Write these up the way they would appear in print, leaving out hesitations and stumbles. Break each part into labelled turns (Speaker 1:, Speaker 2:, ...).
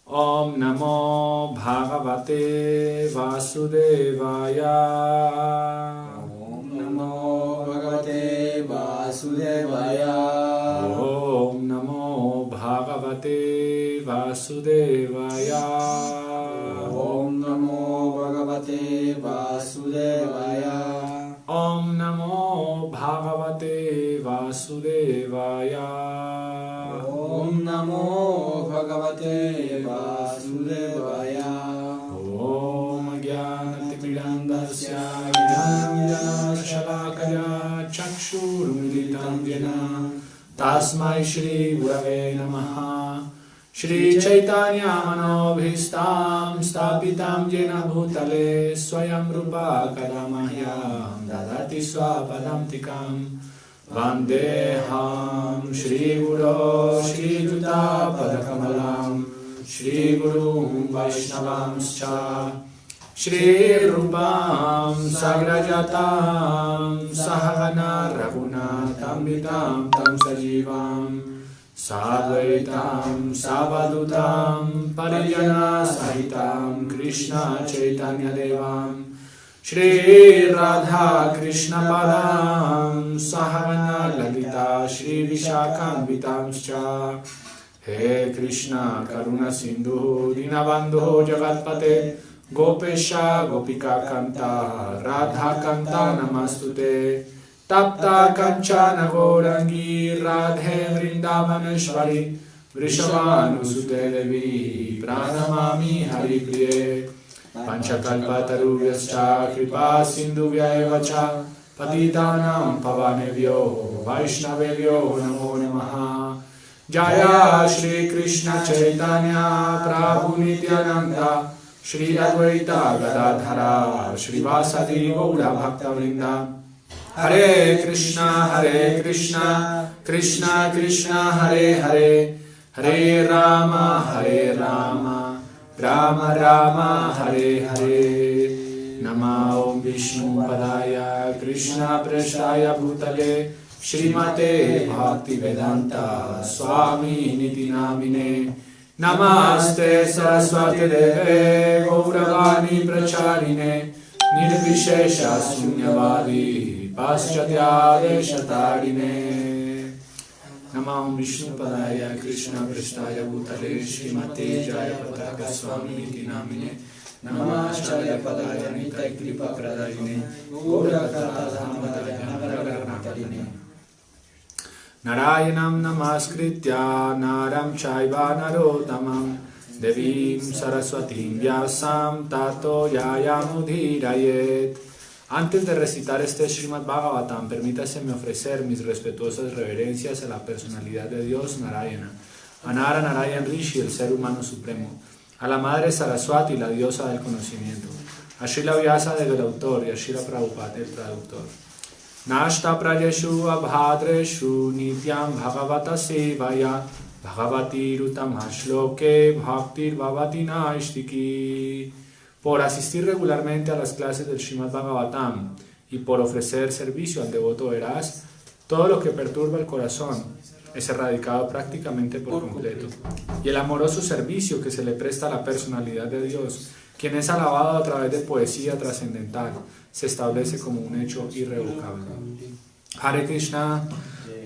Speaker 1: Om Namo Bhagavate Vasudevaya.
Speaker 2: Om Namo Bhagavate Vasudevaya.
Speaker 1: Om Namo Bhagavate Vasudevaya.
Speaker 2: Om Namo Bhagavate Vasudevaya.
Speaker 1: Om Namo Bhagavate Vasudevaya.
Speaker 2: Om Namo Bhagavate Vasudevaya.
Speaker 1: Om Jnanatimirandasya Jnananjana Shalakaya Chakshurumilitam Jena Tasmai Shri Gurave Namaha. Shri Chaitanya Manobhistam Stapitam Jena Bhutale Swayam Rupa Kadamahyam Dadati Swapadamtikam Vandeham Shri Guru Shri Juta Padakamalam Shri Guru Vaishnavamscha Shri Rupam Sagrajatam Sahagana Raghunatam Vitam Tam Sajivam Sadvaitam Savadutam Parijana Sahitam Krishna Chaitanya Devam Shri Radha Krishna Padam Sahagana Lalita Shri Vishakam Vitamscha. He Krishna Karuna Sindhu Dinabandhu Jagatpate Gopesha Gopika Kanta Radha Kanta Namastute Tapta Kanchana Gaurangi Radhe Vrindavaneshwari Vrishabhanusute Devi Pranamami Haripriye Panchakalpatarubhyascha Kripa Sindhuvya Evacha Patitanam Pavanebhyo Vaishnavebhyo Namo Namaha. Jaya Shri Krishna Chaitanya Prabhu Nityananda Shri Advaita Gadadhara Shri Vasadi Gaura Bhakta Vrinda. Hare Krishna Krishna Krishna Hare Hare Hare Rama Rama Rama Hare Hare. Namo Vishnu Padaya Krishna Prasthaya Bhutale Shrimate Bhaktivedanta Swami Niti Namine. Namaste Saraswati Deve Gauravani Pracharine Nirvishesha Sunyavadi Paschatya Deshatarine. Namam Vishnu Padaya Krishna Prasthaya Bhutale Shrimate Jaya Pataka Swami Niti Namine. Namacharya Padaya Nitai Kripa Pradayine Gaurakata Dhamadaya Narakarnakarine. Narayanam Namaskritya Naram Chaiva Narottamam Devim Saraswatim Vyasam Tato Yayamudhirayet. Antes de recitar este Srimad Bhagavatam, permítaseme ofrecer mis respetuosas reverencias a la personalidad de Dios Narayana, a Nara Narayan Rishi, el ser humano supremo, a la madre Saraswati, la diosa del conocimiento, a Srila Vyasa, el autor, y a Srila Prabhupada, el traductor. Nashta prajeshu abhadreshu nityam bhagavata sevaya bhagavati rutam shloke bhaktir bhavati naishtiki. Por asistir regularmente a las clases del Srimad Bhagavatam y por ofrecer servicio al devoto veraz, todo lo que perturba el corazón es erradicado prácticamente por completo. Y el amoroso servicio que se le presta a la personalidad de Dios, quien es alabado a través de poesía trascendental, se establece como un hecho irrevocable. Hare Krishna,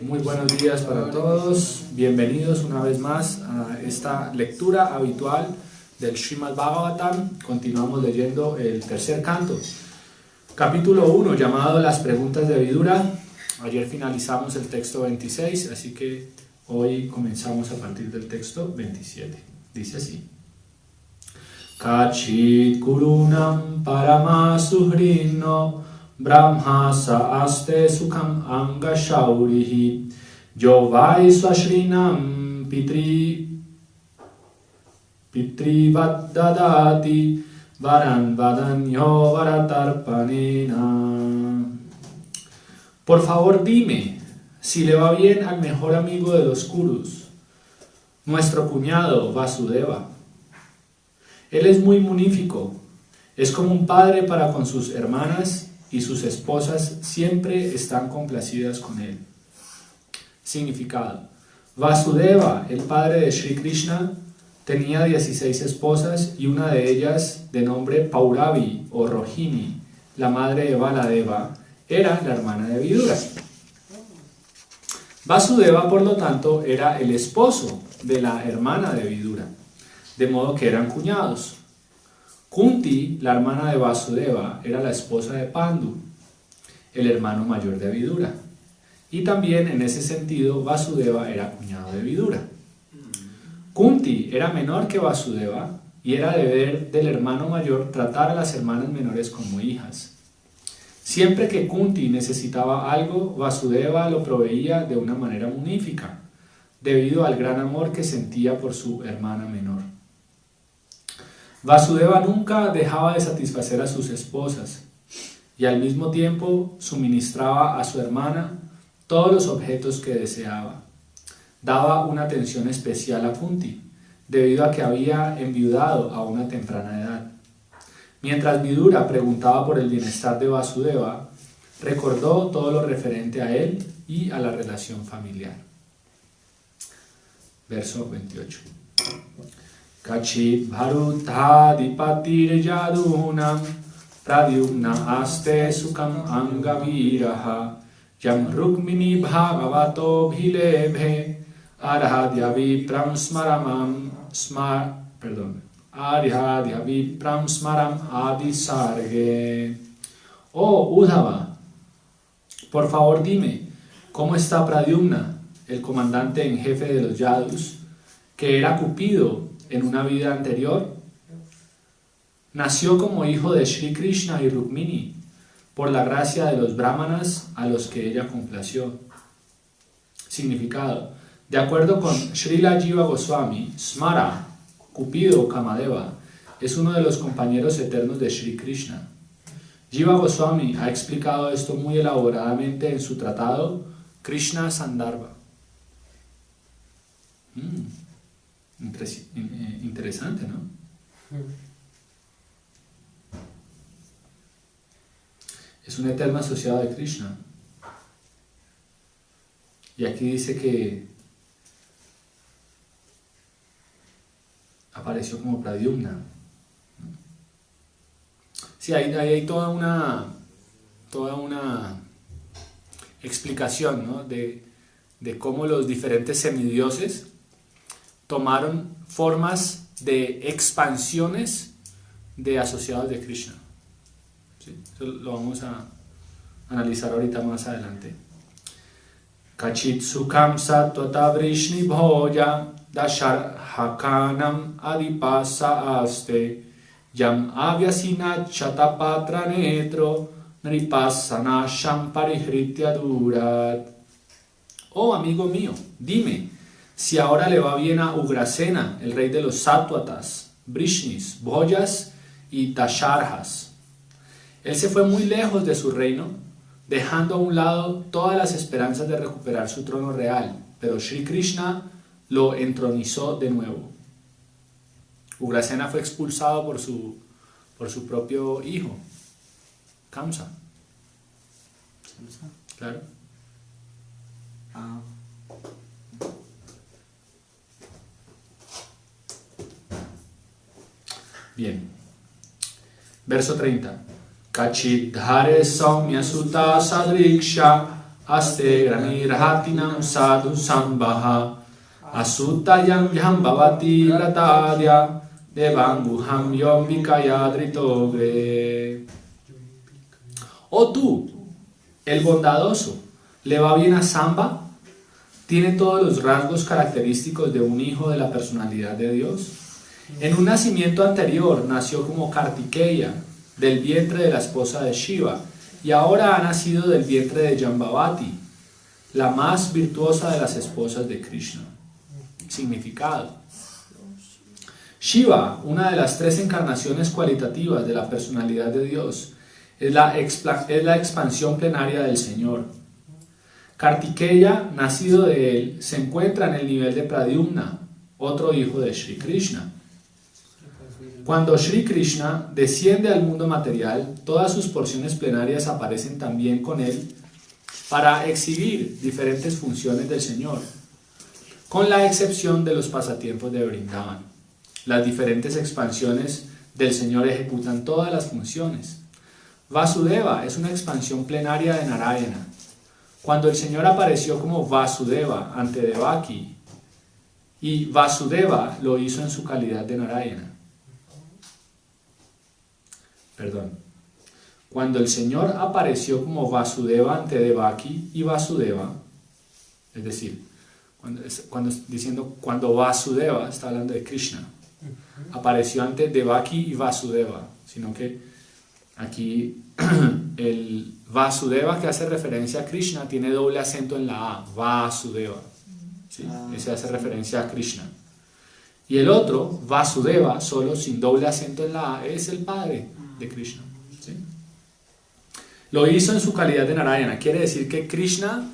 Speaker 1: muy buenos días para todos. Bienvenidos una vez más a esta lectura habitual del Srimad Bhagavatam. Continuamos leyendo el tercer canto, capítulo 1, llamado Las preguntas de Vidura. Ayer finalizamos el texto 26, así que hoy comenzamos a partir del texto 27. Dice así: Kachit kurunam paramasuhrino brahma sa aste sukham anga shaurihi yo vai swashrinam pitrivaddadati varan vadanyo varatarpanena. Por favor dime si le va bien al mejor amigo de los Kurus, nuestro cuñado Vasudeva. Él es muy munífico, es como un padre para con sus hermanas y sus esposas siempre están complacidas con él. Significado: Vasudeva, el padre de Sri Krishna, Tenía 16 esposas y una de ellas, de nombre Pauravi o Rohini, la madre de Baladeva, era la hermana de Vidura. Vasudeva, por lo tanto, era el esposo de la hermana de Vidura, de modo que eran cuñados. Kunti, la hermana de Vasudeva, era la esposa de Pandu, el hermano mayor de Vidura. Y también en ese sentido Vasudeva era cuñado de Vidura. Kunti era menor que Vasudeva y era deber del hermano mayor tratar a las hermanas menores como hijas. Siempre que Kunti necesitaba algo, Vasudeva lo proveía de una manera magnífica, debido al gran amor que sentía por su hermana menor. Vasudeva nunca dejaba de satisfacer a sus esposas y al mismo tiempo suministraba a su hermana todos los objetos que deseaba. Daba una atención especial a Kunti, debido a que había enviudado a una temprana edad. Mientras Vidura preguntaba por el bienestar de Vasudeva, recordó todo lo referente a él y a la relación familiar. Verso 28. Kachit bharutadipatir yadunam pradyumna aste sukam angaviraha yam rukmini bhagavato bhilebhe arhadya vipram smaram adi sarge. Oh Uddhava, por favor dime, ¿cómo está Pradyumna, el comandante en jefe de los Yadus, que era Cupido en una vida anterior? Nació como hijo de Sri Krishna y Rukmini, por la gracia de los brahmanas a los que ella complació. Significado: de acuerdo con Srila Jiva Goswami, Smara, Cupido o Kamadeva, es uno de los compañeros eternos de Sri Krishna. Jiva Goswami ha explicado esto muy elaboradamente en su tratado Krishna Sandarbha. Interesante, ¿no? Es un eterno asociado de Krishna. Y aquí dice que apareció como Pradyumna. Sí, ahí hay toda una explicación, ¿no? de cómo los diferentes semidioses tomaron formas de expansiones de asociados de Krishna. ¿Sí? Eso lo vamos a analizar ahorita más adelante. Kachit sukam satvata vrishni bhoja dashar hakanam adipasa aste yam avyasina chatapatra netro nripasana shamparihritya durat. Oh amigo mío, dime, si ahora le va bien a Ugrasena, el rey de los Sattvatas, Vrishnis, Bhojas y Dasharhas. Él se fue muy lejos de su reino, dejando a un lado todas las esperanzas de recuperar su trono real, pero Sri Krishna lo entronizó de nuevo. Ugrasena fue expulsado por su propio hijo, Kamsa. Claro. Bien. Verso 30. Kachit dhare saumya sutta sadriksha aste granirhatinam sadhu sambaha asutayam yam bhavati latadya devanguham yombikaya dritogre. Oh tú, el bondadoso, ¿le va bien a Samba? ¿Tiene todos los rasgos característicos de un hijo de la personalidad de Dios? En un nacimiento anterior nació como Kartikeya, del vientre de la esposa de Shiva, y ahora ha nacido del vientre de Jambavati, la más virtuosa de las esposas de Krishna. Significado: Shiva, una de las 3 encarnaciones cualitativas de la personalidad de Dios, es la expansión plenaria del Señor. Kartikeya, nacido de él, se encuentra en el nivel de Pradyumna, otro hijo de Sri Krishna. Cuando Sri Krishna desciende al mundo material, todas sus porciones plenarias aparecen también con él para exhibir diferentes funciones del Señor, con la excepción de los pasatiempos de Vrindavan. las diferentes expansiones del Señor ejecutan todas las funciones. Vasudeva es una expansión plenaria de Narayana. Cuando el Señor apareció como Vasudeva ante Devaki, y Vasudeva lo hizo en su calidad de Narayana. Perdón. Cuando el Señor apareció como Vasudeva ante Devaki y Vasudeva, es decir, cuando Vasudeva, está hablando de Krishna, apareció ante Devaki y Vasudeva, sino que aquí el Vasudeva que hace referencia a Krishna tiene doble acento en la A, Vasudeva, ¿sí? Ese hace referencia a Krishna. Y el otro, Vasudeva, solo sin doble acento en la A, es el padre de Krishna, ¿sí? Lo hizo en su calidad de Narayana, quiere decir que Krishna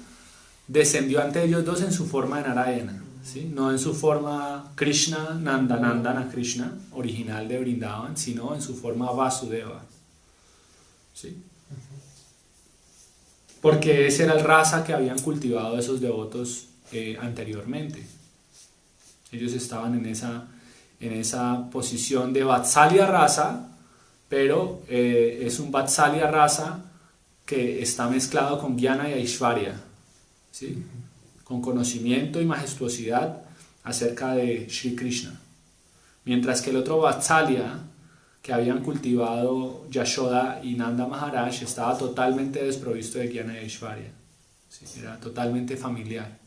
Speaker 1: descendió ante ellos dos en su forma de Narayana, ¿sí? No en su forma Krishna, Nandanandana Krishna, original de Vrindavan, sino en su forma Vasudeva, ¿sí? Porque ese era el rasa que habían cultivado esos devotos anteriormente. Ellos estaban en esa posición de Vatsalya rasa, pero es un Vatsalya rasa que está mezclado con Jnana y Aishvarya, ¿sí? Con conocimiento y majestuosidad acerca de Sri Krishna. Mientras que el otro Vatsalya que habían cultivado Yashoda y Nanda Maharaj estaba totalmente desprovisto de Jnana y Aishvarya, ¿sí? Era totalmente familiar.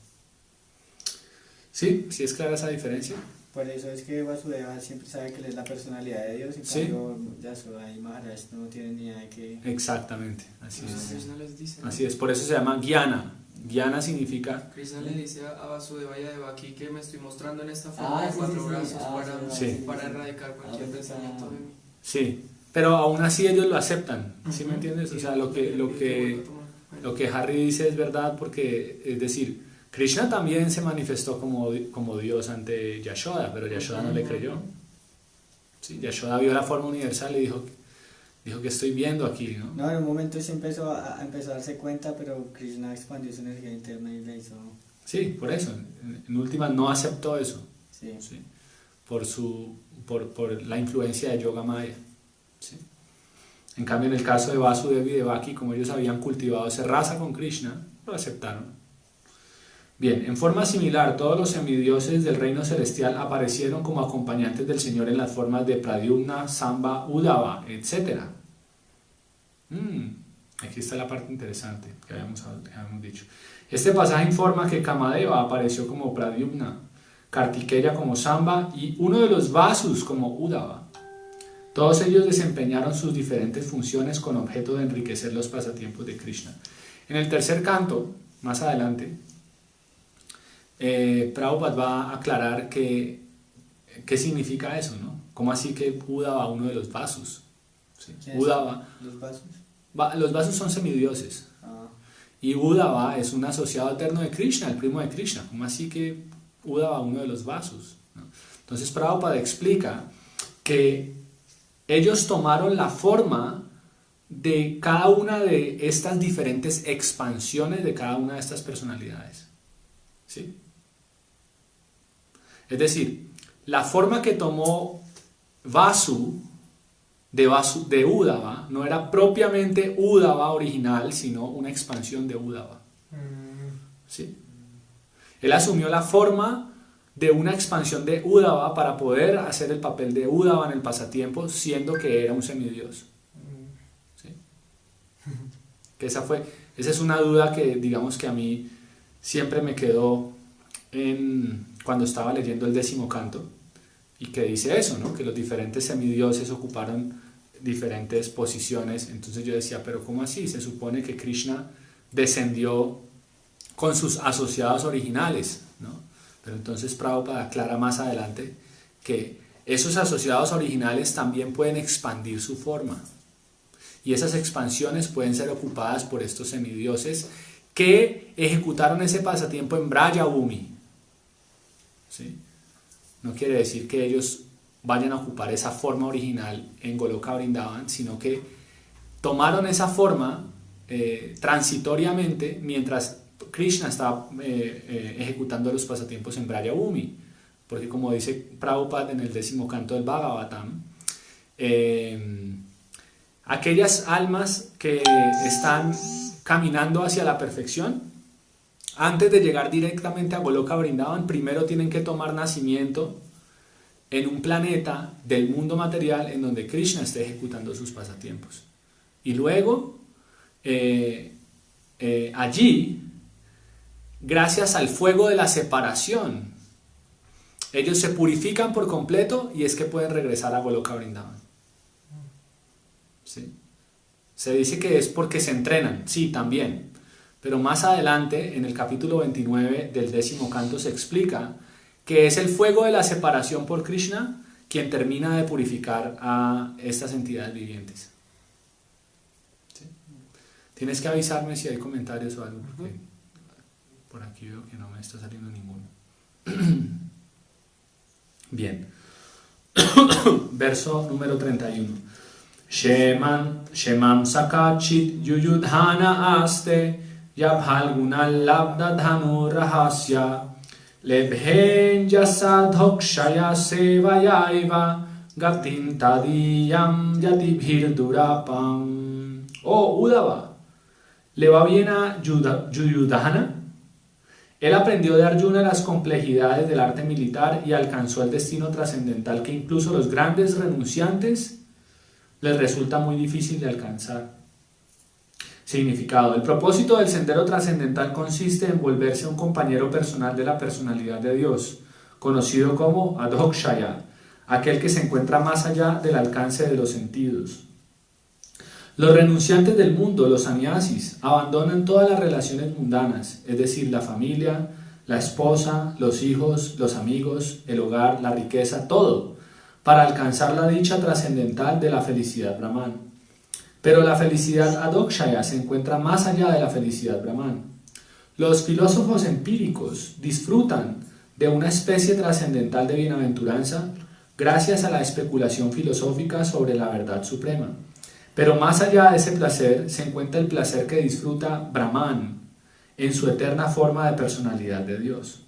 Speaker 1: ¿Sí? ¿Sí es clara esa diferencia?
Speaker 2: Por eso es que Vasudeva siempre sabe que él es la personalidad de Dios, en
Speaker 1: ¿Sí?
Speaker 2: cambio Yashoda y Maharaj no tienen ni idea de que...
Speaker 1: Exactamente, así es.
Speaker 3: Krishna les dice, ¿no?
Speaker 1: Así es, por eso se llama Jnana. Jnana significa...
Speaker 3: Krishna le dice a Vasudeva y a Devaki que me estoy mostrando en esta forma de cuatro brazos
Speaker 1: sí.
Speaker 3: para erradicar cualquier pensamiento de mí.
Speaker 1: Sí, pero aún así ellos lo aceptan, ¿sí me entiendes? O sea, lo que Harry dice es verdad, porque, es decir, Krishna también se manifestó como Dios ante Yashoda, pero Yashoda no le creyó. Sí, Yashoda vio la forma universal y dijo que estoy viendo aquí, ¿no?
Speaker 2: No, en un momento sí empezó a darse cuenta, pero Krishna expandió su energía interna y le hizo...
Speaker 1: Sí, por eso, en última no aceptó eso,
Speaker 2: Sí.
Speaker 1: ¿sí? Por la influencia de Yoga Maya, ¿sí? En cambio, en el caso de Vasudeva y Devaki, como ellos habían cultivado esa raza con Krishna, lo aceptaron. Bien, en forma similar, todos los semidioses del reino celestial aparecieron como acompañantes del Señor en las formas de Pradyumna, Samba, Uddhava, etc. Aquí está la parte interesante que habíamos dicho. Este pasaje informa que Kamadeva apareció como Pradyumna, Kartikeya como Samba y uno de los Vasus como Uddhava. Todos ellos desempeñaron sus diferentes funciones con objeto de enriquecer los pasatiempos de Krishna. En el tercer canto, más adelante, Prabhupada va a aclarar qué significa eso, ¿no? ¿Cómo así que Uddhava, uno de los Vasus? ¿Sí? Uddhava,
Speaker 2: ¿Los vasos?
Speaker 1: los Vasus son semidioses. Y Uddhava es un asociado eterno de Krishna, el primo de Krishna. ¿Cómo así que Uddhava, uno de los Vasus? ¿No? Entonces Prabhupada explica que ellos tomaron la forma de cada una de estas diferentes expansiones de cada una de estas personalidades, ¿sí? Es decir, la forma que tomó Vasu de Uddhava no era propiamente Uddhava original, sino una expansión de Uddhava, ¿sí? Él asumió la forma de una expansión de Uddhava para poder hacer el papel de Uddhava en el pasatiempo, siendo que era un semidios, ¿sí? Que esa es una duda que, digamos, que a mí siempre me quedó cuando estaba leyendo el 10º canto, y que dice eso, ¿no? Que los diferentes semidioses ocuparon diferentes posiciones. Entonces yo decía, pero ¿cómo así? Se supone que Krishna descendió con sus asociados originales, ¿no? Pero entonces Prabhupada aclara más adelante que esos asociados originales también pueden expandir su forma, y esas expansiones pueden ser ocupadas por estos semidioses que ejecutaron ese pasatiempo en Brajabhumi, ¿sí? No quiere decir que ellos vayan a ocupar esa forma original en Goloka Vrindavan, sino que tomaron esa forma transitoriamente mientras Krishna estaba ejecutando los pasatiempos en Brajabhumi. porque como dice Prabhupada en el 10º canto del Bhagavatam, aquellas almas que están caminando hacia la perfección, antes de llegar directamente a Goloka Vrindavan, primero tienen que tomar nacimiento en un planeta del mundo material en donde Krishna esté ejecutando sus pasatiempos. Y luego, allí, gracias al fuego de la separación, ellos se purifican por completo y es que pueden regresar a Goloka Vrindavan. ¿Sí? Se dice que es porque se entrenan, sí, también. Pero más adelante, en el capítulo 29 del 10º canto, se explica que es el fuego de la separación por Krishna quien termina de purificar a estas entidades vivientes. ¿Sí? Tienes que avisarme si hay comentarios o algo, porque por aquí veo que no me está saliendo ninguno. Bien. Verso número 31. Shemam sakachit yuyudhana aste yabhalgunal labda dhanu rahasya lebhen yasadhokshaya sevayaiva gatin tadiyam yatibhir durapam. Oh Uddhava, ¿le va bien a Yuyudhana? Él aprendió de Arjuna las complejidades del arte militar y alcanzó el destino trascendental que incluso los grandes renunciantes les resulta muy difícil de alcanzar. Significado. El propósito del sendero trascendental consiste en volverse un compañero personal de la personalidad de Dios, conocido como Adhokshaya, aquel que se encuentra más allá del alcance de los sentidos. Los renunciantes del mundo, los sannyasis, abandonan todas las relaciones mundanas, es decir, la familia, la esposa, los hijos, los amigos, el hogar, la riqueza, todo, para alcanzar la dicha trascendental de la felicidad Brahman. Pero la felicidad Adhokshaya se encuentra más allá de la felicidad Brahman. Los filósofos empíricos disfrutan de una especie trascendental de bienaventuranza gracias a la especulación filosófica sobre la verdad suprema. Pero más allá de ese placer se encuentra el placer que disfruta Brahman en su eterna forma de personalidad de Dios.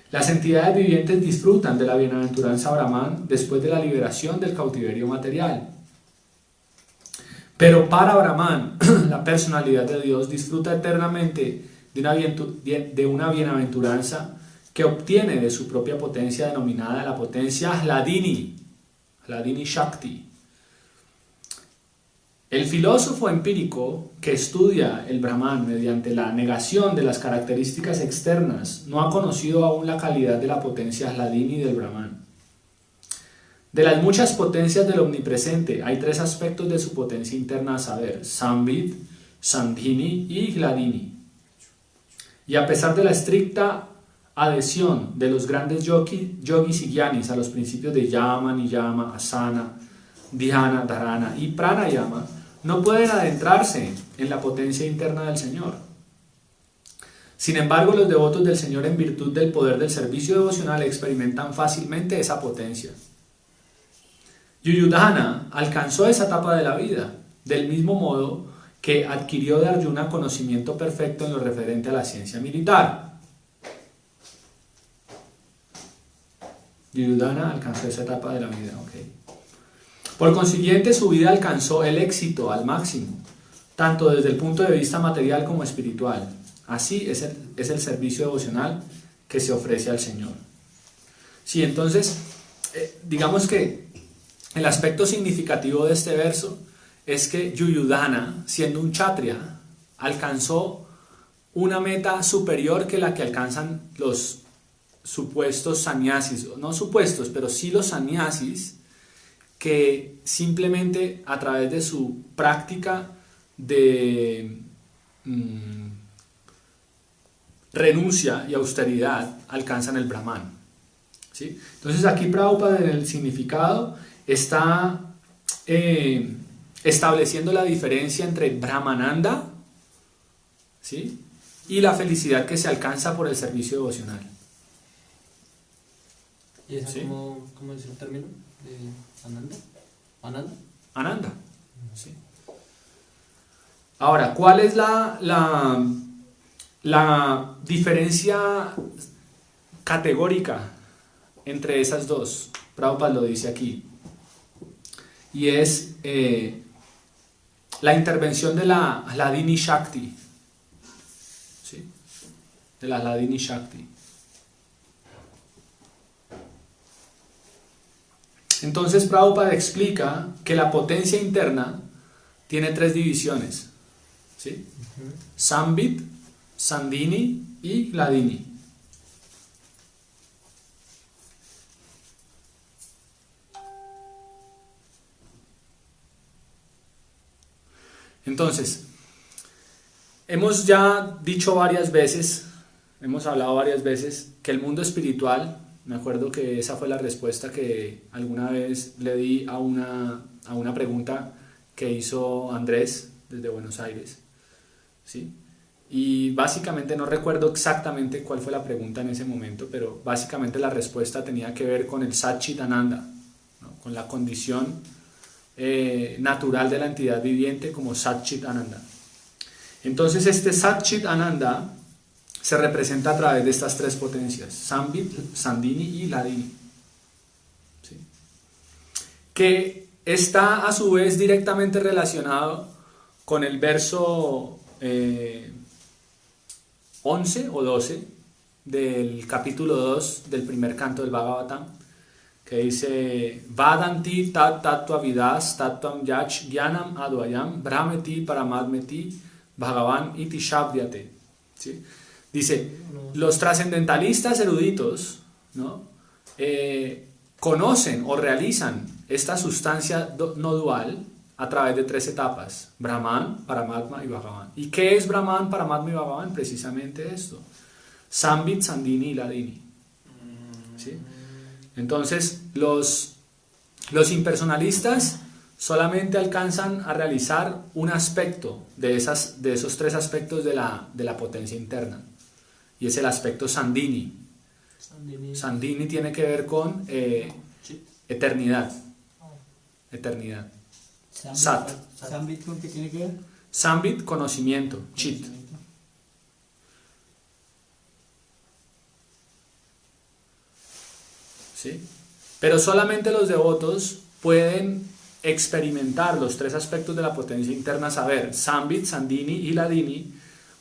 Speaker 1: Las entidades vivientes disfrutan de la bienaventuranza Brahman después de la liberación del cautiverio material. Pero para Brahman, la personalidad de Dios disfruta eternamente de una bienaventuranza que obtiene de su propia potencia denominada la potencia Hladini Shakti. El filósofo empírico que estudia el Brahman mediante la negación de las características externas no ha conocido aún la calidad de la potencia Hladini del Brahman. De las muchas potencias del omnipresente, hay tres aspectos de su potencia interna a saber: Samvid, Sandhini y Hladini. Y a pesar de la estricta adhesión de los grandes yogis y gyanis a los principios de Yama, Niyama, Asana, Dhyana, Dharana y Pranayama, no pueden adentrarse en la potencia interna del Señor. Sin embargo, los devotos del Señor, en virtud del poder del servicio devocional, experimentan fácilmente esa potencia. Yuyudhana alcanzó esa etapa de la vida, del mismo modo que adquirió de Arjuna conocimiento perfecto en lo referente a la ciencia militar. Yuyudhana alcanzó esa etapa de la vida, ok. Por consiguiente, su vida alcanzó el éxito al máximo, tanto desde el punto de vista material como espiritual. Así es el servicio devocional que se ofrece al Señor. Sí, entonces, digamos que el aspecto significativo de este verso es que Yuyudhana, siendo un kshatriya, alcanzó una meta superior que la que alcanzan los supuestos sannyasis, no supuestos, pero sí los sannyasis, que simplemente a través de su práctica de renuncia y austeridad alcanzan el Brahman. ¿Sí? Entonces aquí Prabhupada en el significado está estableciendo la diferencia entre Brahmananda, ¿sí?, y la felicidad que se alcanza por el servicio devocional.
Speaker 4: ¿Y eso
Speaker 1: ¿Sí?
Speaker 4: cómo es el término? ¿Ananda? ¿Ananda?
Speaker 1: Ananda. ¿Sí? Ahora, ¿cuál es la diferencia categórica entre esas dos. Prabhupada lo dice aquí. Y es la intervención de la Hladini Shakti. ¿Sí? De la Hladini Shakti. Entonces Prabhupada explica que la potencia interna tiene 3 divisiones. ¿Sí? Sambit, Sandini y Hladini. Entonces, hemos ya dicho varias veces, hemos hablado varias veces que el mundo espiritual, me acuerdo que esa fue la respuesta que alguna vez le di a una pregunta que hizo Andrés desde Buenos Aires, ¿sí? Y básicamente no recuerdo exactamente cuál fue la pregunta en ese momento, pero básicamente la respuesta tenía que ver con el Satchit Ananda, ¿no? Con la condición natural de la entidad viviente como Satchit Ananda. Entonces este Satchit Ananda se representa a través de estas 3 potencias, Sambit, Sandini y Hladini, ¿sí? Que está a su vez directamente relacionado con el verso 11 o 12 del capítulo 2 del primer canto del Bhagavatam, que dice Vadanti tat tattva vidas tattvam yach gyanam advayam brahmeti paramadmeti bhagavan iti shabdyate, ¿sí? Dice, los trascendentalistas eruditos, ¿no? Conocen o realizan esta sustancia no dual a través de 3 etapas: Brahman, Paramatma y Bhagavan. ¿Y qué es Brahman, Paramatma y Bhagavan? Precisamente esto: Sambit, Sandini y Hladini, ¿sí? Entonces, los impersonalistas solamente alcanzan a realizar un aspecto de esos 3 aspectos de la potencia interna, y es el aspecto Sandini. Sandini tiene que ver con eternidad. Eternidad. Sat.
Speaker 2: ¿Sambit con qué tiene que ver?
Speaker 1: Sambit, conocimiento. Chit. ¿Sí? Pero solamente los devotos pueden experimentar los 3 aspectos de la potencia interna, saber Sambit, Sandini y Hladini,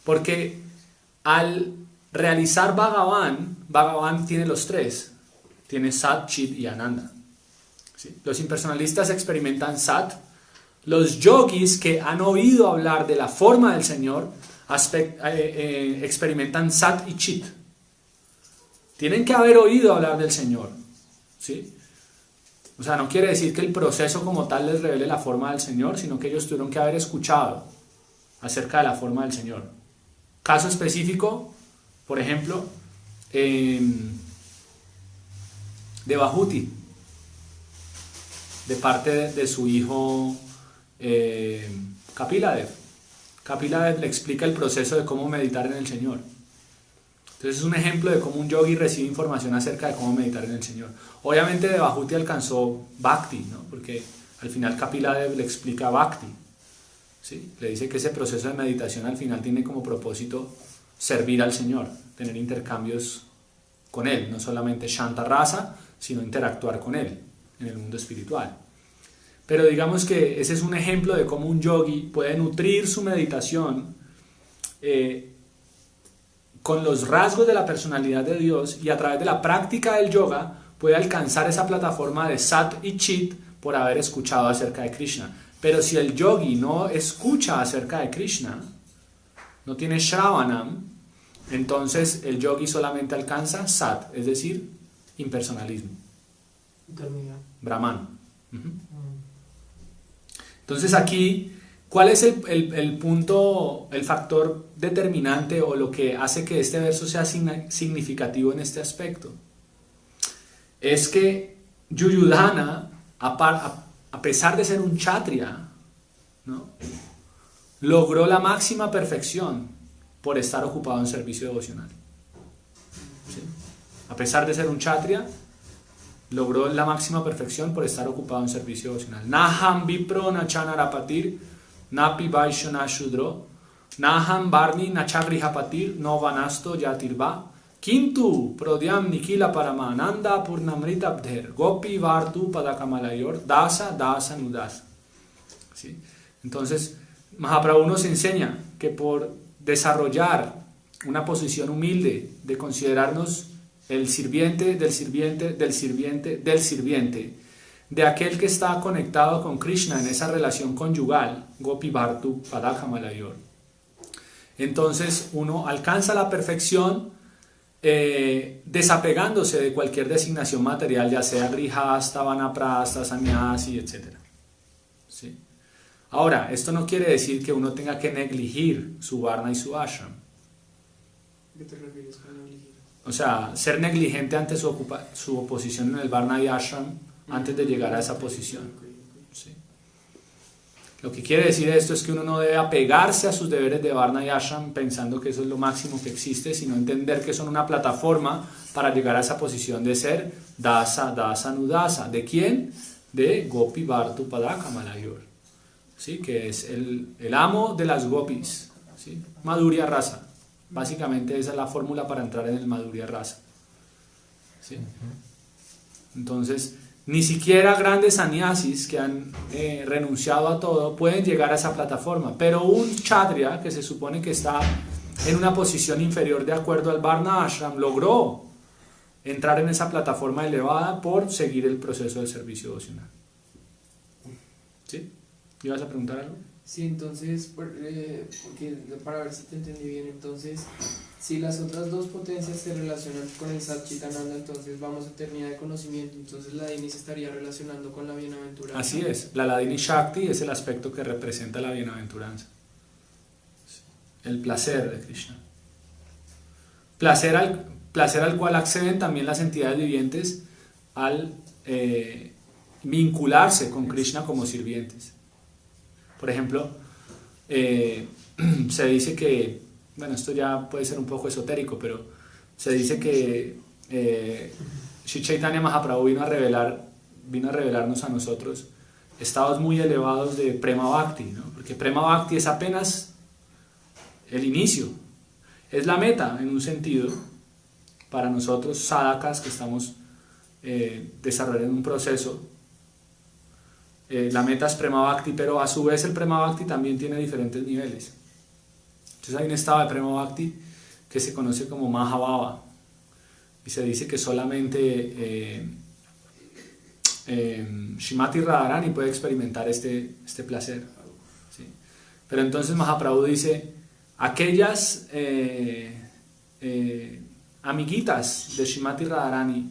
Speaker 1: porque al realizar Bhagavan tiene los 3, tiene Sat, Chit y Ananda, ¿sí? Los impersonalistas experimentan Sat, los yogis que han oído hablar de la forma del Señor experimentan Sat y Chit. Tienen que haber oído hablar del Señor, ¿sí? O sea, no quiere decir que el proceso como tal les revele la forma del Señor, sino que ellos tuvieron que haber escuchado acerca de la forma del Señor. Caso específico, por ejemplo, de Bahuti, de parte de su hijo Kapiladev. Kapiladev le explica el proceso de cómo meditar en el Señor. Entonces es un ejemplo de cómo un yogi recibe información acerca de cómo meditar en el Señor. Obviamente de Bahuti alcanzó Bhakti, ¿no? Porque al final Kapiladev le explica Bhakti, ¿sí? Le dice que ese proceso de meditación al final tiene como propósito servir al Señor, tener intercambios con Él, no solamente Shanta Rasa, sino interactuar con Él en el mundo espiritual. Pero digamos que ese es un ejemplo de cómo un yogi puede nutrir su meditación con los rasgos de la personalidad de Dios, y a través de la práctica del yoga puede alcanzar esa plataforma de Sat y Chit por haber escuchado acerca de Krishna. Pero si el yogi no escucha acerca de Krishna, no tiene Shravanam, entonces el yogi solamente alcanza Sat, es decir, impersonalismo. Brahman. Entonces aquí, ¿cuál es el punto, el factor determinante o lo que hace que este verso sea significativo en este aspecto? Es que Yuyudhana, a pesar de ser un kshatriya, ¿no?, logró la máxima perfección por estar ocupado en servicio devocional. ¿Sí? A pesar de ser un kshatriya, logró la máxima perfección por estar ocupado en servicio devocional. Naham vipro nachanarapatir, napi vaishyo shudro, naham varni nachagrihapatir, no vanasto yatirva, Kintu Prodhyam Nikila Paramananda Purnamrita Abdher Gopi Vartu Padakamalayur Dasa Dasa Nudasa. ¿Sí? Entonces, Mahaprabhu nos enseña que por desarrollar una posición humilde de considerarnos el sirviente del sirviente del sirviente del sirviente de aquel que está conectado con Krishna en esa relación conyugal, Gopi Bhartu Padakamalayur, entonces uno alcanza la perfección desapegándose de cualquier designación material, ya sea grihasta, vanaprasta, sannyasi, etc. ¿Sí? Ahora, esto no quiere decir que uno tenga que negligir su varna y su ashram.
Speaker 3: ¿Qué te refieres con negligir?
Speaker 1: O sea, ser negligente ante su oposición en el varna y ashram antes de llegar a esa posición. ¿Sí? Lo que quiere decir esto es que uno no debe apegarse a sus deberes de varna y ashram pensando que eso es lo máximo que existe, sino entender que son una plataforma para llegar a esa posición de ser dasa, dasa, nudasa. ¿De quién? De Gopi Bhartu Padakamalayur, ¿sí? Que es el amo de las gopis, ¿sí? Madhurya Rasa. Básicamente esa es la fórmula para entrar en el Madhurya Rasa. ¿Sí? Entonces, ni siquiera grandes sannyasis que han renunciado a todo pueden llegar a esa plataforma, pero un kshatriya que se supone que está en una posición inferior de acuerdo al varna ashram logró entrar en esa plataforma elevada por seguir el proceso de servicio devocional. ¿Sí? ¿Ibas a preguntar algo?
Speaker 3: Sí, entonces, porque para ver si te entendí bien, entonces, si las otras dos potencias se relacionan con el Satchitananda, entonces vamos a eternidad de conocimiento, entonces la Dini se estaría relacionando con la bienaventuranza.
Speaker 1: Así es, la Ladini Shakti es el aspecto que representa la bienaventuranza, el placer de Krishna. Placer al cual acceden también las entidades vivientes al vincularse con Krishna como sirvientes. Por ejemplo, se dice que, bueno, esto ya puede ser un poco esotérico, pero se dice que Sri Chaitanya Mahaprabhu vino a revelarnos a nosotros estados muy elevados de Prema Bhakti, ¿no? Porque Prema Bhakti es apenas el inicio, es la meta en un sentido para nosotros sadhakas que estamos desarrollando un proceso. La meta es Prema Bhakti, pero a su vez el Prema Bhakti también tiene diferentes niveles. Entonces hay un estado de Prema Bhakti que se conoce como Mahabhava y se dice que solamente Srimati Radharani puede experimentar este placer, ¿sí? Pero entonces Mahaprabhu dice, aquellas amiguitas de Srimati Radharani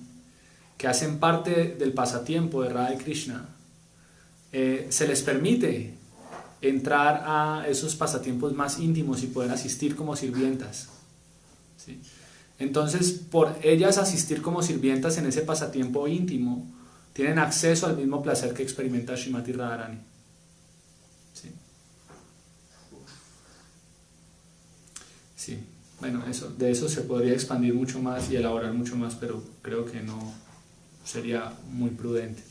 Speaker 1: que hacen parte del pasatiempo de Radha y Krishna, se les permite entrar a esos pasatiempos más íntimos y poder asistir como sirvientas, ¿sí? Entonces, por ellas asistir como sirvientas en ese pasatiempo íntimo, tienen acceso al mismo placer que experimenta Srimati Radharani, ¿sí? Sí, bueno, de eso se podría expandir mucho más y elaborar mucho más, pero creo que no sería muy prudente.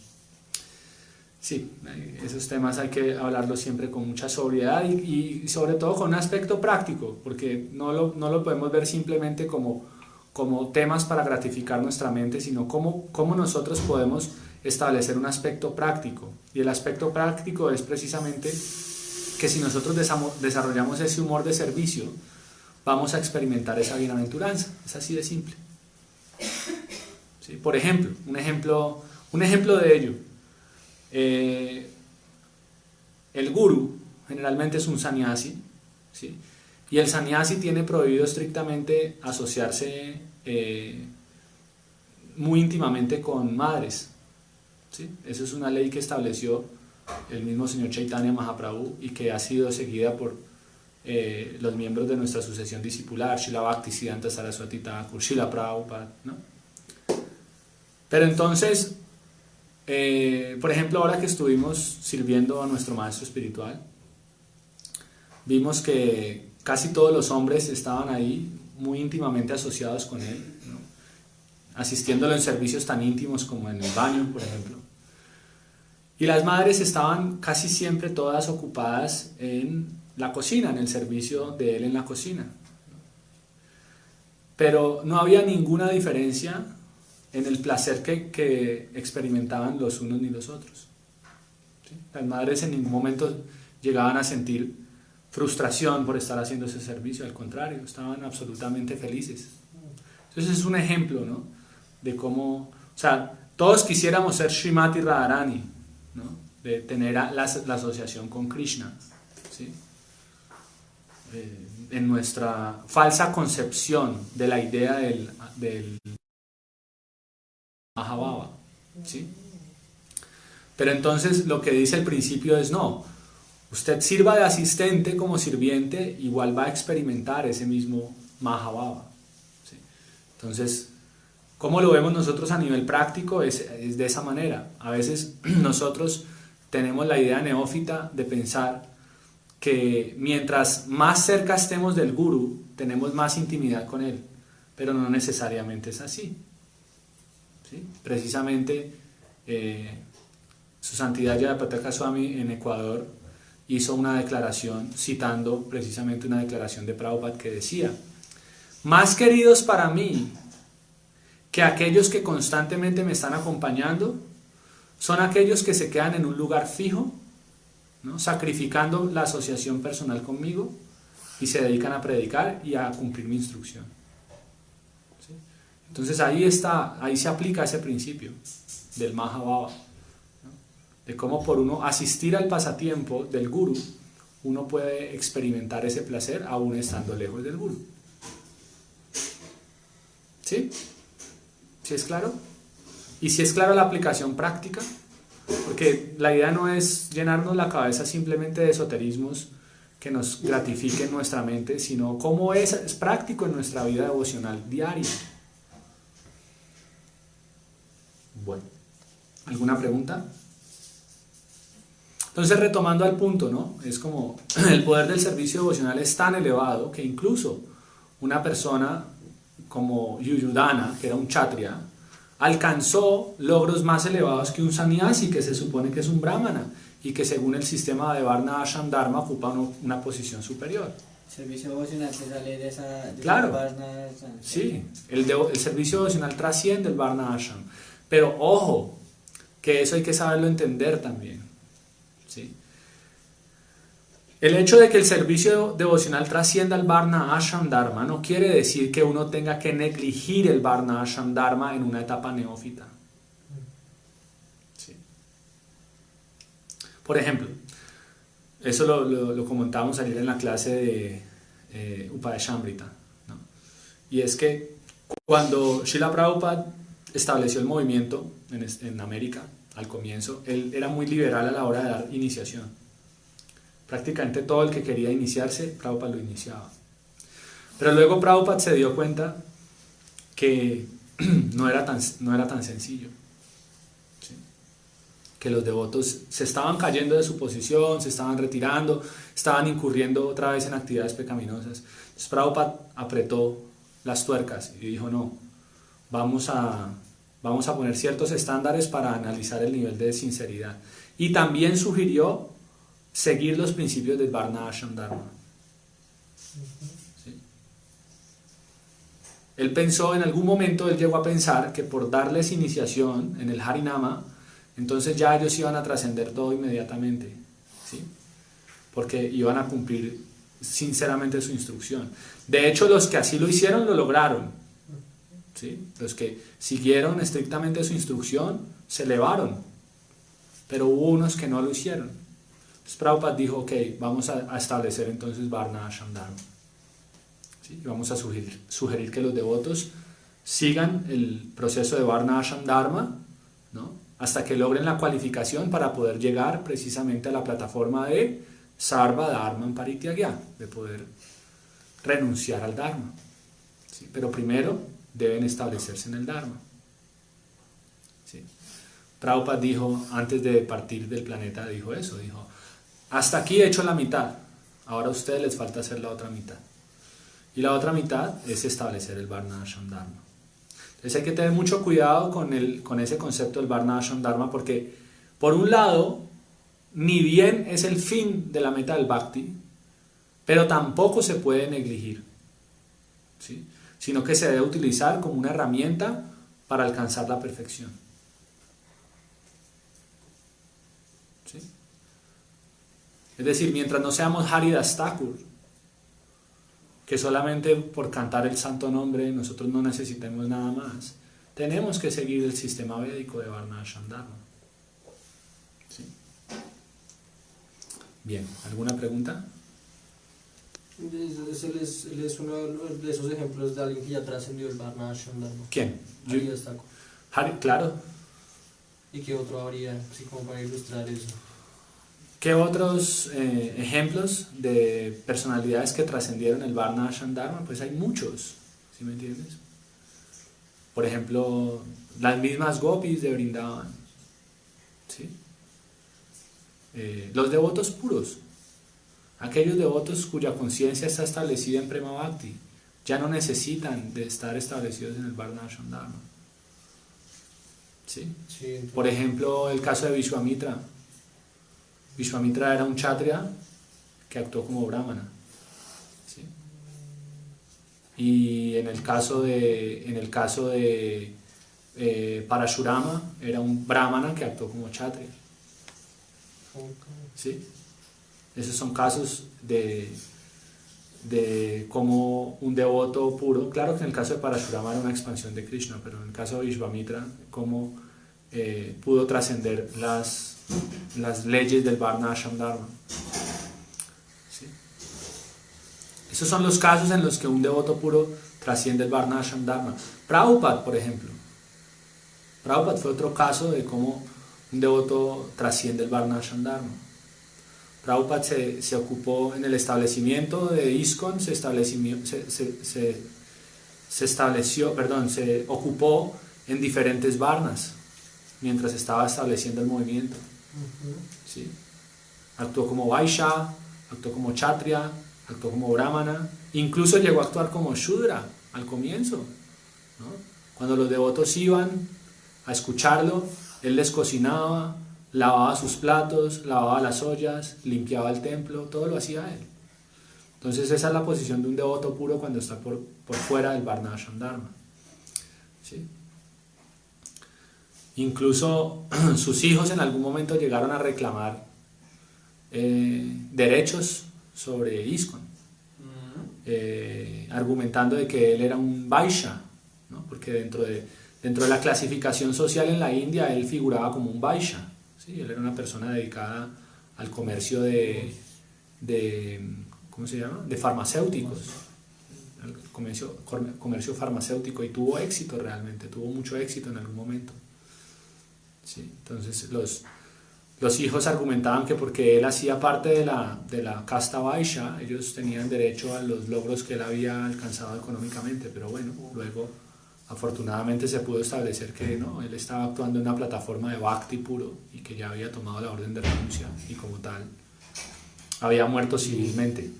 Speaker 1: Sí, esos temas hay que hablarlos siempre con mucha sobriedad y sobre todo con un aspecto práctico, porque no lo podemos ver simplemente como temas para gratificar nuestra mente, sino cómo nosotros podemos establecer un aspecto práctico. Y el aspecto práctico es precisamente que si nosotros desarrollamos ese humor de servicio, vamos a experimentar esa bienaventuranza. Es así de simple. ¿Sí? Por ejemplo, un ejemplo de ello. El guru generalmente es un sannyasi, ¿sí? Y el sannyasi tiene prohibido estrictamente asociarse muy íntimamente con madres, ¿sí? Eso es una ley que estableció el mismo señor Chaitanya Mahaprabhu y que ha sido seguida por los miembros de nuestra sucesión discipular, Srila Bhaktisiddhanta Saraswati Thakur, Srila Prabhupada, ¿no? Pero entonces, por ejemplo, ahora que estuvimos sirviendo a nuestro maestro espiritual, vimos que casi todos los hombres estaban ahí muy íntimamente asociados con él, ¿no? Asistiéndolo en servicios tan íntimos como en el baño, por ejemplo. Y las madres estaban casi siempre todas ocupadas en la cocina, en el servicio de él en la cocina. pero no había ninguna diferencia en el placer que experimentaban los unos ni los otros. ¿Sí? Las madres en ningún momento llegaban a sentir frustración por estar haciendo ese servicio, al contrario, estaban absolutamente felices. Entonces es un ejemplo, ¿no?, de cómo, o sea, todos quisiéramos ser Srimati Radharani, ¿no?, de tener la asociación con Krishna, ¿sí? En nuestra falsa concepción de la idea del Mahabhava, ¿sí? Pero entonces lo que dice el principio es no, usted sirva de asistente como sirviente, igual va a experimentar ese mismo Mahabhava, ¿sí? Entonces, ¿cómo lo vemos nosotros a nivel práctico? Es de esa manera. A veces nosotros tenemos la idea neófita de pensar que mientras más cerca estemos del gurú, tenemos más intimidad con él, pero no necesariamente es así, ¿sí? Precisamente Su Santidad Jayapataka Swami en Ecuador hizo una declaración citando precisamente una declaración de Prabhupada que decía: más queridos para mí que aquellos que constantemente me están acompañando son aquellos que se quedan en un lugar fijo, ¿no?, sacrificando la asociación personal conmigo y se dedican a predicar y a cumplir mi instrucción, ¿sí? Entonces ahí se aplica ese principio del Mahabhava, ¿no?, de cómo por uno asistir al pasatiempo del gurú uno puede experimentar ese placer aún estando lejos del gurú. ¿Sí? ¿Sí es claro? Y si es clara la aplicación práctica, porque la idea no es llenarnos la cabeza simplemente de esoterismos que nos gratifiquen nuestra mente, sino cómo es práctico en nuestra vida devocional diaria. Bueno, ¿alguna pregunta? Entonces, retomando al punto, ¿no?, es como el poder del servicio devocional es tan elevado que incluso una persona como Yuyudana, que era un kshatriya, alcanzó logros más elevados que un sannyasi, que se supone que es un brahmana y que según el sistema de Varna Ashram Dharma ocupa una posición superior.
Speaker 2: El servicio devocional se sale de esa
Speaker 1: Claro.
Speaker 2: Varna.
Speaker 1: Sí, el servicio devocional trasciende el Varna Ashram, pero ojo, que eso hay que saberlo entender también, ¿sí? El hecho de que el servicio devocional trascienda el Varna Ashram Dharma no quiere decir que uno tenga que negligir el Varna Ashram Dharma en una etapa neófita. ¿Sí? Por ejemplo, eso lo comentábamos ayer en la clase de Upadeshamrita, ¿no? Y es que cuando Srila Prabhupada estableció el movimiento en América, al comienzo, él era muy liberal a la hora de dar iniciación. Prácticamente todo el que quería iniciarse, Prabhupada lo iniciaba. Pero luego Prabhupada se dio cuenta que no era tan sencillo, ¿sí? Que los devotos se estaban cayendo de su posición, se estaban retirando, estaban incurriendo otra vez en actividades pecaminosas. Entonces Prabhupada apretó las tuercas y dijo: no, vamos a poner ciertos estándares para analizar el nivel de sinceridad. Y también sugirió seguir los principios del Varna Ashram Dharma. ¿Sí? Él pensó, en algún momento él llegó a pensar que por darles iniciación en el Harinama, entonces ya ellos iban a trascender todo inmediatamente, ¿sí? Porque iban a cumplir sinceramente su instrucción. De hecho, los que así lo hicieron lo lograron, ¿sí? Los que siguieron estrictamente su instrucción se elevaron, pero hubo unos que no lo hicieron. Entonces Prabhupada dijo: ok, vamos a establecer entonces Varna Ashram Dharma, ¿sí? Y vamos a sugerir que los devotos sigan el proceso de Varna Ashram Dharma, ¿no?, hasta que logren la cualificación para poder llegar precisamente a la plataforma de Sarva Dharma Parityagya, de poder renunciar al Dharma, ¿sí? Pero primero deben establecerse en el Dharma, ¿sí? Prabhupada dijo, antes de partir del planeta, dijo: hasta aquí he hecho la mitad, ahora a ustedes les falta hacer la otra mitad. Y la otra mitad es establecer el Varna Ashram Dharma. Entonces hay que tener mucho cuidado con ese concepto del Varna Ashram Dharma, porque por un lado, ni bien es el fin de la meta del Bhakti, pero tampoco se puede negligir, ¿sí? sino que se debe utilizar como una herramienta para alcanzar la perfección. ¿Sí? Es decir, mientras no seamos Haridas Thakur, que solamente por cantar el santo nombre nosotros no necesitemos nada más, tenemos que seguir el sistema védico de Varna Ashram Dharma. ¿Sí? Bien, ¿alguna pregunta?
Speaker 4: Él es uno de esos ejemplos de alguien que ya trascendió el Varna Ashram Dharma.
Speaker 1: ¿Quién?
Speaker 4: Haridas Thakur.
Speaker 1: Claro.
Speaker 4: ¿Y qué otro habría, así como para ilustrar eso?
Speaker 1: ¿Qué otros ejemplos de personalidades que trascendieron el Varna Ashram Dharma? Pues hay muchos, ¿sí me entiendes? Por ejemplo, las mismas gopis de Vrindavan, ¿sí? Los devotos puros, aquellos devotos cuya conciencia está establecida en Prema Bhakti, ya no necesitan de estar establecidos en el Varna Ashram Dharma. ¿Sí?
Speaker 4: Sí,
Speaker 1: Por ejemplo, el caso de Vishwamitra. Vishwamitra era un kshatriya que actuó como brahmana. ¿Sí? Y en el caso de Parashurama era un brahmana que actuó como kshatriya. ¿Sí? Esos son casos de cómo un devoto puro, claro que en el caso de Parashurama era una expansión de Krishna, pero en el caso de Vishwamitra, cómo pudo trascender las leyes del Varna Ashram Dharma. ¿Sí? Esos son los casos en los que un devoto puro trasciende el Varna Ashram Dharma. Prabhupada, por ejemplo. Prabhupada fue otro caso de cómo un devoto trasciende el Varna Ashram Dharma. Prabhupada se ocupó en el establecimiento de ISKCON, se ocupó en diferentes varnas mientras estaba estableciendo el movimiento. ¿Sí? Actuó como Vaishya, actuó como Kshatriya, actuó como Brahmana, incluso llegó a actuar como Shudra al comienzo, ¿no? Cuando los devotos iban a escucharlo, él les cocinaba, lavaba sus platos, lavaba las ollas, limpiaba el templo, todo lo hacía él. Entonces esa es la posición de un devoto puro cuando está por fuera del Varna Ashram Dharma. ¿Sí? Incluso sus hijos en algún momento llegaron a reclamar derechos sobre ISKCON, argumentando de que él era un Vaishya, ¿no? Porque dentro de la clasificación social en la India él figuraba como un Vaishya, ¿sí? Él era una persona dedicada al comercio de ¿cómo se llama? De farmacéuticos, al comercio farmacéutico, y tuvo éxito realmente, tuvo mucho éxito en algún momento. ¿Sí? Entonces los hijos argumentaban que porque él hacía parte de la casta Vaishya, ellos tenían derecho a los logros que él había alcanzado económicamente, pero bueno, luego afortunadamente se pudo establecer que no, él estaba actuando en una plataforma de Bhakti puro y que ya había tomado la orden de renuncia y como tal había muerto civilmente.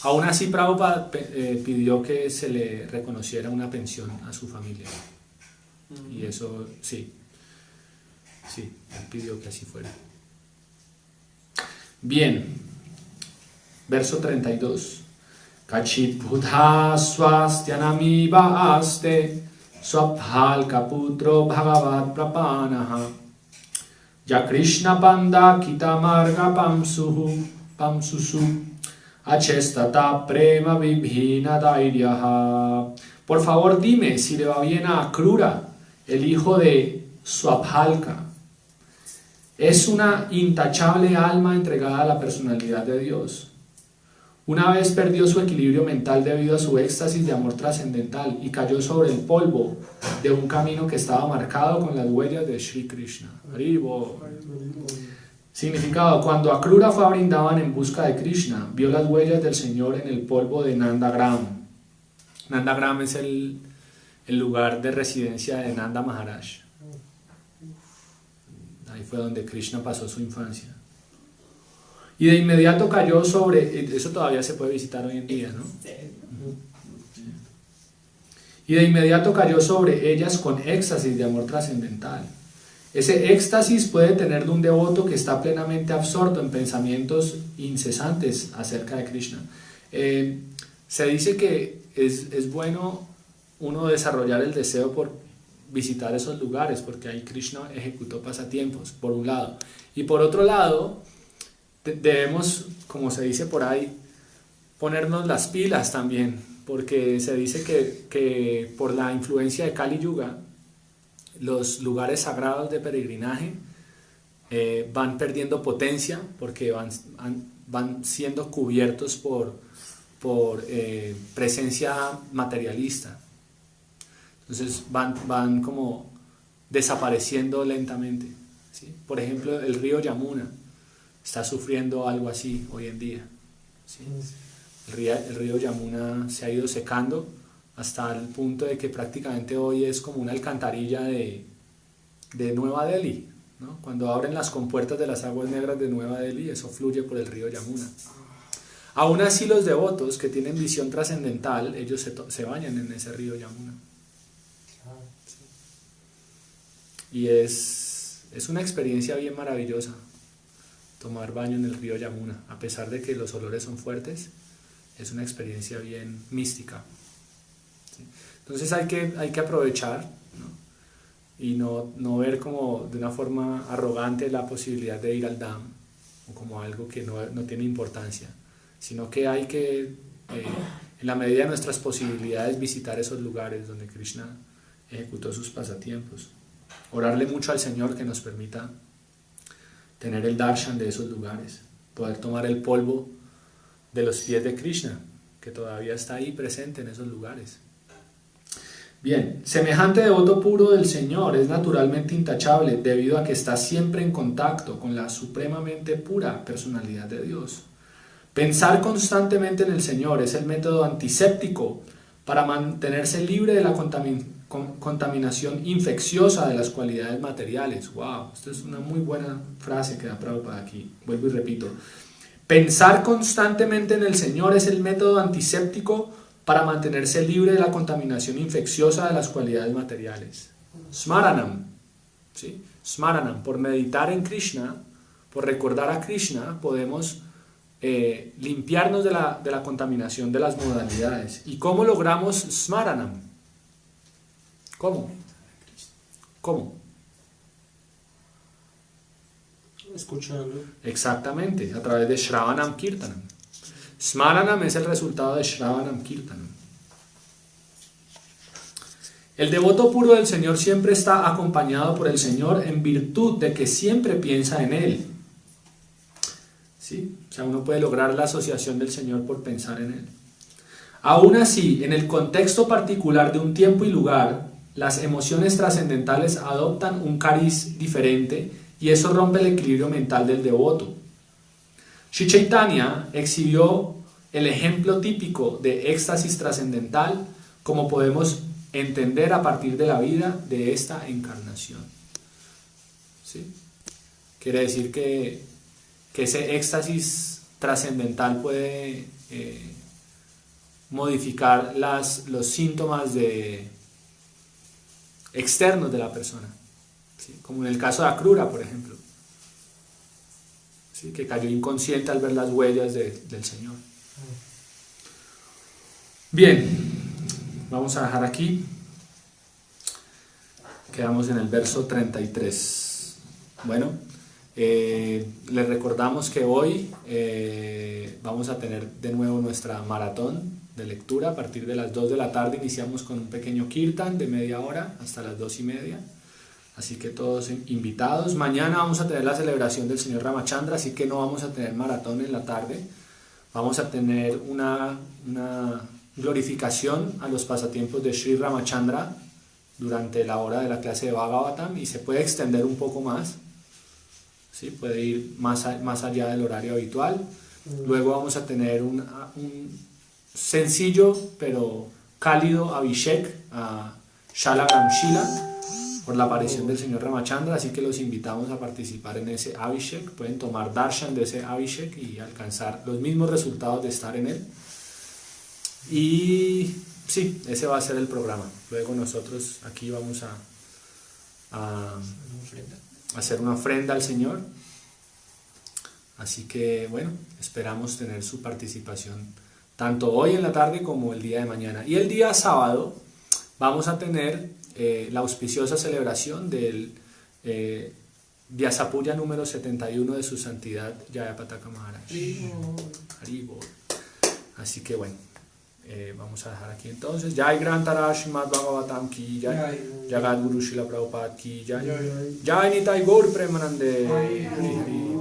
Speaker 1: Aún así Prabhupada pidió que se le reconociera una pensión a su familia, y eso sí, él pidió que así fuera. Bien, verso 32. Kachit buddha swastyanamiva aste swabhalka putro bhagavat prapanaha ya Krishna panda kitamarga pamsusu achestata prema vibhina dairyaha. Por favor dime si le va bien a Akrura, el hijo de Swabhalka. Es una intachable alma entregada a la personalidad de Dios. Una vez perdió su equilibrio mental debido a su éxtasis de amor trascendental y cayó sobre el polvo de un camino que estaba marcado con las huellas de Sri Krishna. Haribo. Significado: cuando Akrura fue a Vrindavan en busca de Krishna, vio las huellas del Señor en el polvo de Nandagram. Nandagram es el lugar de residencia de Nanda Maharaj. Ahí fue donde Krishna pasó su infancia. Y de inmediato cayó sobre... Eso todavía se puede visitar hoy en día, ¿no? Y de inmediato cayó sobre ellas con éxtasis de amor trascendental. Ese éxtasis puede tener de un devoto que está plenamente absorto en pensamientos incesantes acerca de Krishna. se dice que es bueno uno desarrollar el deseo por visitar esos lugares, porque ahí Krishna ejecutó pasatiempos, por un lado. Y por otro lado, debemos, como se dice por ahí, ponernos las pilas también, porque se dice que por la influencia de Kali Yuga, los lugares sagrados de peregrinaje van perdiendo potencia, porque van siendo cubiertos por presencia materialista. Entonces van como desapareciendo lentamente, ¿sí? Por ejemplo, el río Yamuna está sufriendo algo así hoy en día, ¿sí? El río Yamuna se ha ido secando hasta el punto de que prácticamente hoy es como una alcantarilla de Nueva Delhi, ¿no? Cuando abren las compuertas de las aguas negras de Nueva Delhi, eso fluye por el río Yamuna. Aún así, los devotos que tienen visión trascendental, ellos se bañan en ese río Yamuna. Y es una experiencia bien maravillosa tomar baño en el río Yamuna, a pesar de que los olores son fuertes, es una experiencia bien mística, ¿sí? Entonces hay que aprovechar, ¿no? Y no ver como de una forma arrogante la posibilidad de ir al Dham o como algo que no tiene importancia, sino que hay que, en la medida de nuestras posibilidades, visitar esos lugares donde Krishna ejecutó sus pasatiempos. Orarle mucho al Señor que nos permita tener el darshan de esos lugares, poder tomar el polvo de los pies de Krishna, que todavía está ahí presente en esos lugares. Bien, semejante devoto puro del Señor es naturalmente intachable debido a que está siempre en contacto con la supremamente pura personalidad de Dios. Pensar constantemente en el Señor es el método antiséptico para mantenerse libre de la contaminación infecciosa de las cualidades materiales. Wow, esta es una muy buena frase que da Prabhupada aquí. Vuelvo y repito. Pensar constantemente en el Señor es el método antiséptico para mantenerse libre de la contaminación infecciosa de las cualidades materiales. Smaranam, ¿sí? Smaranam, por meditar en Krishna, por recordar a Krishna, podemos limpiarnos de la contaminación de las modalidades. ¿Y cómo logramos Smaranam? ¿Cómo?
Speaker 4: Escuchando.
Speaker 1: Exactamente, a través de Shravanam Kirtanam. Smaranam es el resultado de Shravanam Kirtanam. El devoto puro del Señor siempre está acompañado por el Señor en virtud de que siempre piensa en Él. ¿Sí? O sea, uno puede lograr la asociación del Señor por pensar en Él. Aún así, en el contexto particular de un tiempo y lugar, las emociones trascendentales adoptan un cariz diferente y eso rompe el equilibrio mental del devoto. Sri Chaitanya exhibió el ejemplo típico de éxtasis trascendental como podemos entender a partir de la vida de esta encarnación. ¿Sí? Quiere decir que ese éxtasis trascendental puede modificar los síntomas externos de la persona, ¿sí? Como en el caso de Akrura, por ejemplo, ¿sí? Que cayó inconsciente al ver las huellas del Señor. Bien, vamos a dejar aquí. Quedamos en el verso 33. Bueno, les recordamos que hoy vamos a tener de nuevo nuestra maratón de lectura. A partir de las 2 de la tarde iniciamos con un pequeño kirtan de media hora hasta las 2:30. Así que todos invitados. Mañana vamos a tener la celebración del señor Ramachandra, así que no vamos a tener maratón en la tarde. Vamos a tener una glorificación a los pasatiempos de Sri Ramachandra durante la hora de la clase de Bhagavatam y se puede extender un poco más, ¿sí? Puede ir más allá del horario habitual. Luego vamos a tener un sencillo pero cálido Abhishek a Shalagram Shila por la aparición del señor Ramachandra, así que los invitamos a participar en ese Abhishek. Pueden tomar darshan de ese Abhishek y alcanzar los mismos resultados de estar en él. Y sí, ese va a ser el programa. Luego nosotros aquí vamos a hacer una ofrenda al Señor. Así que bueno, esperamos tener su participación tanto hoy en la tarde como el día de mañana. Y el día sábado vamos a tener la auspiciosa celebración del Vyasapuja número 71 de su santidad Jayapataka Maharaj. Haribol. Así que bueno, vamos a dejar aquí entonces. Jai Grantara Srimad Bhagavatam ki Jai, Jagat Guru Srila Prabhupada ki Jai, Jai Nitai Gaur Premanande. Hari Hari.